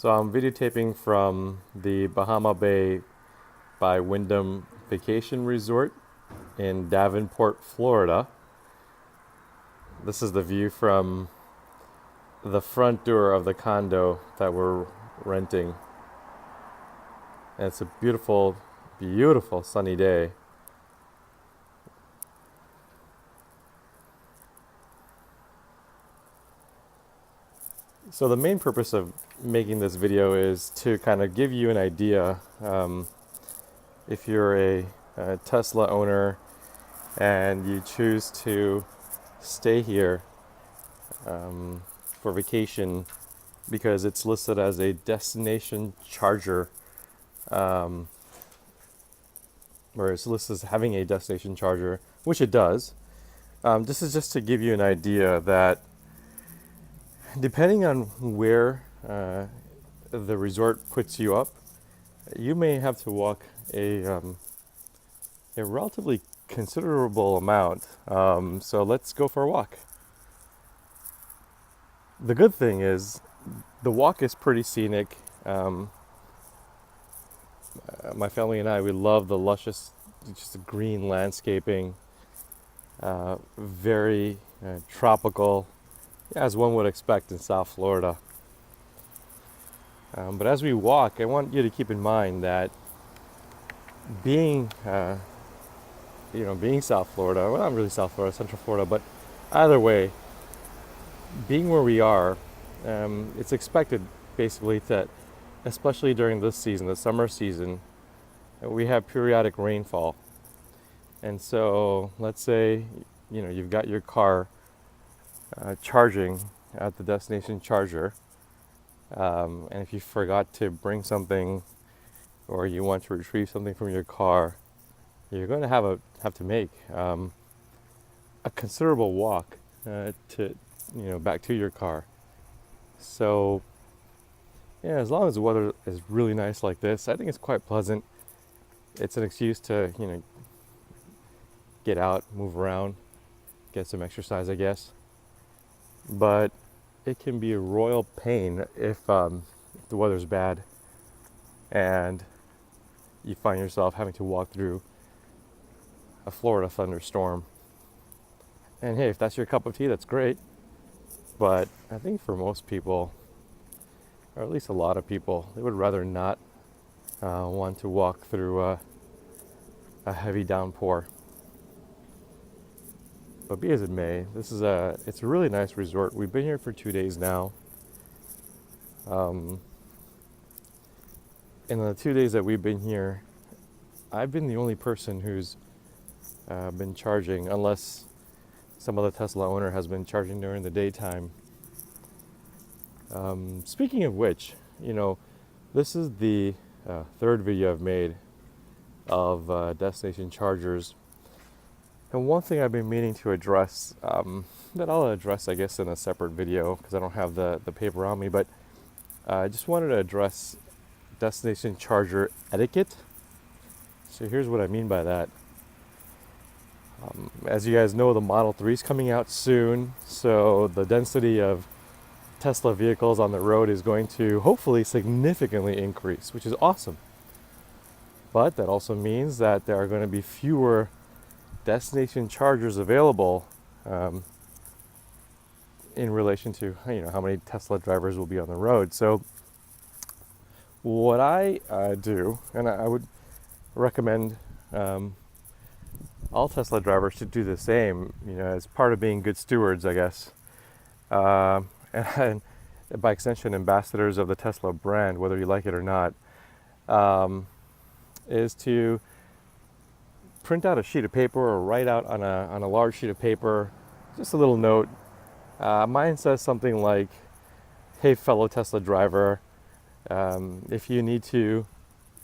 So I'm videotaping from the Bahama Bay by Wyndham Vacation Resort in Davenport, Florida. This is the view from the front door of the condo that we're renting. And it's a beautiful, beautiful sunny day. So the main purpose of making this video is to kind of give you an idea. If you're a Tesla owner and you choose to stay here for vacation because it's listed as a destination charger, or it's listed as having a destination charger, which it does. This is just to give you an idea that depending on where the resort puts you up, you may have to walk a relatively considerable amount. So let's go for a walk. The good thing is the walk is pretty scenic. My family and I, we love the luscious, just the green landscaping, very tropical, as one would expect in South Florida. But as we walk, I want you to keep in mind that being South Florida, well, not really South Florida, Central Florida, but either way, being where we are, it's expected basically that, especially during this season, the summer season, we have periodic rainfall. And so let's say, you've got your car charging at the destination charger, and if you forgot to bring something or you want to retrieve something from your car, you're going to have to make a considerable walk to back to your car. So yeah, as long as the weather is really nice like this, I think it's quite pleasant. It's an excuse to get out, move around, get some exercise, I guess. But it can be a royal pain if the weather's bad and you find yourself having to walk through a Florida thunderstorm. And hey, if that's your cup of tea, that's great. But I think for most people, or at least a lot of people, they would rather not want to walk through a heavy downpour. But be as it may, it's a really nice resort. We've been here for 2 days now. In the 2 days that we've been here, I've been the only person who's been charging, unless some other Tesla owner has been charging during the daytime. Speaking of which, this is the third video I've made of destination chargers. And one thing I've been meaning to address, that I'll address, I guess, in a separate video because I don't have the paper on me, but I just wanted to address destination charger etiquette. So here's what I mean by that. As you guys know, the Model 3 is coming out soon, so the density of Tesla vehicles on the road is going to hopefully significantly increase, which is awesome. But that also means that there are going to be fewer destination chargers available in relation to how many Tesla drivers will be on the road. So what I do, and I would recommend all Tesla drivers to do the same, as part of being good stewards, I guess, and by extension ambassadors of the Tesla brand, whether you like it or not, is to print out a sheet of paper or write out on a large sheet of paper just a little note. Mine says something like, "Hey, fellow Tesla driver, if you need to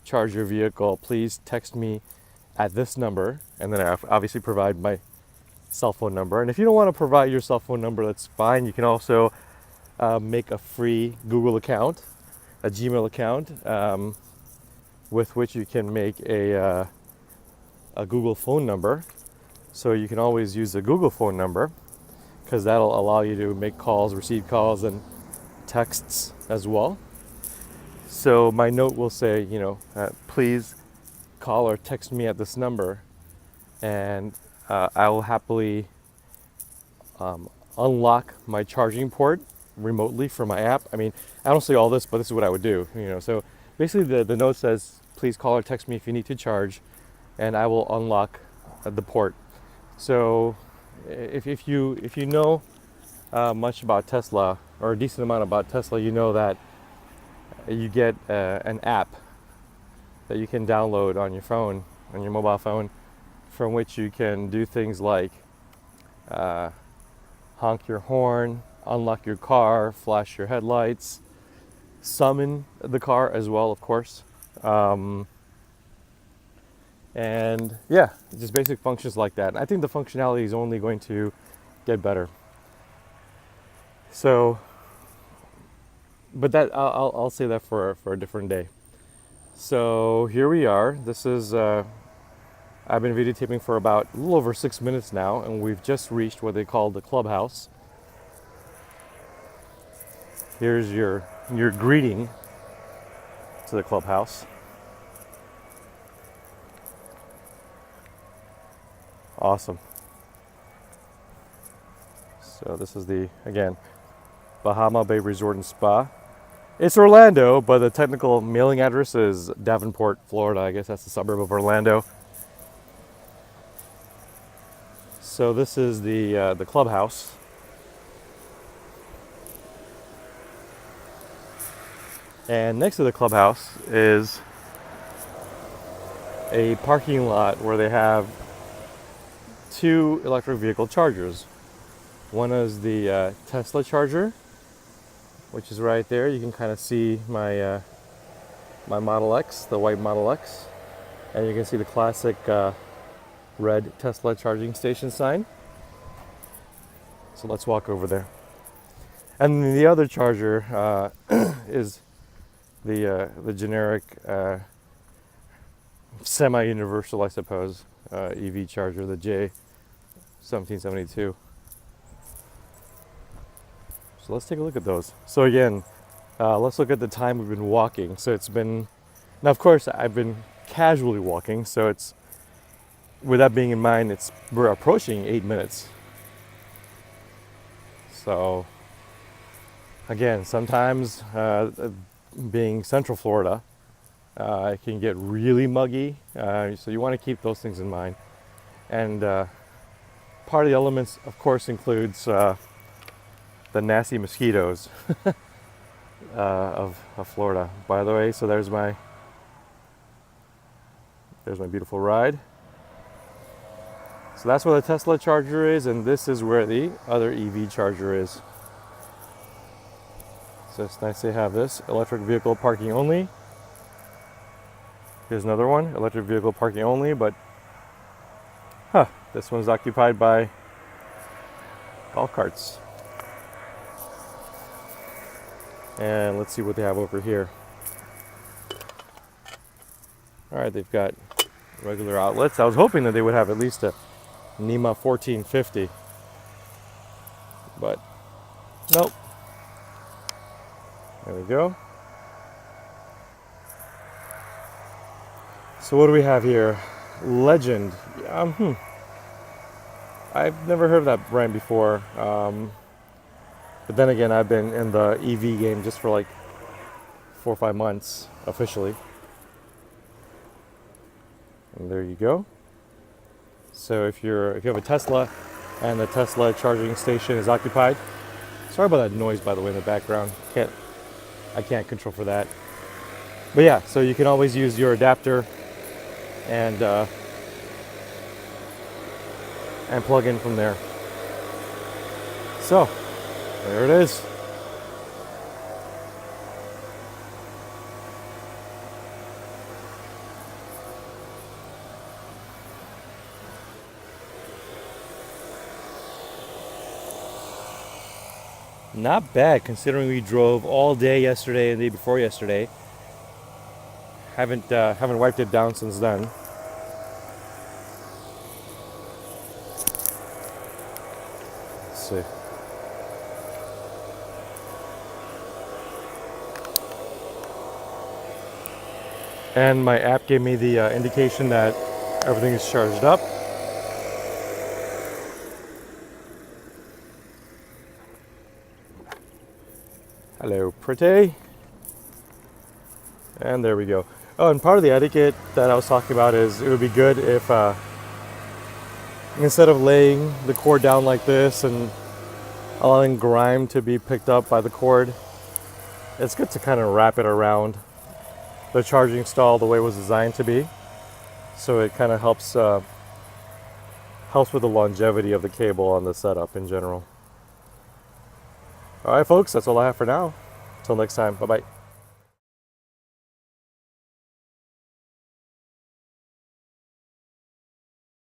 charge your vehicle, please text me at this number," and then I obviously provide my cell phone number. And if you don't want to provide your cell phone number, that's fine. You can also make a free Google account, a Gmail account, with which you can make a Google phone number. So you can always use the Google phone number because that'll allow you to make calls, receive calls, and texts as well. So my note will say, please call or text me at this number, and I will happily unlock my charging port remotely from my app. I mean, I don't say all this, but this is what I would do. So basically, the note says, please call or text me if you need to charge, and I will unlock the port. So if you know much about Tesla, or a decent amount about Tesla, you know that you get an app that you can download on your phone, on your mobile phone, from which you can do things like honk your horn, unlock your car, flash your headlights, summon the car as well, of course. And yeah, just basic functions like that. And I think the functionality is only going to get better. So, but that I'll say that for a different day. So here we are. This is I've been videotaping for about a little over 6 minutes now, and we've just reached what they call the clubhouse. Here's your greeting to the clubhouse. Awesome. So this is again, Bahama Bay Resort and Spa. It's Orlando, but the technical mailing address is Davenport, Florida. I guess that's the suburb of Orlando. So this is the clubhouse. And next to the clubhouse is a parking lot where they have 2 electric vehicle chargers. One is the Tesla charger, which is right there. You can kind of see my my Model X, the white Model X, and you can see the classic red Tesla charging station sign. So let's walk over there. And the other charger is the generic semi-universal, I suppose, EV charger, the J1772. So let's take a look at those. So again, let's look at the time we've been walking. So it's been, now of course I've been casually walking, so it's, with that being in mind, we're approaching 8 minutes. So again, sometimes being Central Florida, it can get really muggy, so you want to keep those things in mind. And part of the elements, of course, includes the nasty mosquitoes of Florida. By the way, so there's my beautiful ride. So that's where the Tesla charger is, and this is where the other EV charger is. So it's nice to have this. Electric vehicle parking only. Here's another one, electric vehicle parking only, but this one's occupied by golf carts. And let's see what they have over here. All right, they've got regular outlets. I was hoping that they would have at least a NEMA 1450, but nope. There we go. So what do we have here? Legend. I've never heard of that brand before. But then again, I've been in the EV game just for like 4 or 5 months officially. And there you go. So if you have a Tesla and the Tesla charging station is occupied, sorry about that noise, by the way, in the background. I can't control for that. But yeah, so you can always use your adapter and plug in from there. So there it is. Not bad considering we drove all day yesterday and the day before yesterday. Haven't wiped it down since then. Let's see. and my app gave me the indication that everything is charged up. Hello, pretty. And there we go. Oh, and part of the etiquette that I was talking about is it would be good if instead of laying the cord down like this and allowing grime to be picked up by the cord, it's good to kind of wrap it around the charging stall the way it was designed to be. So it kind of helps with the longevity of the cable on the setup in general. All right, folks, that's all I have for now. Until next time, bye-bye.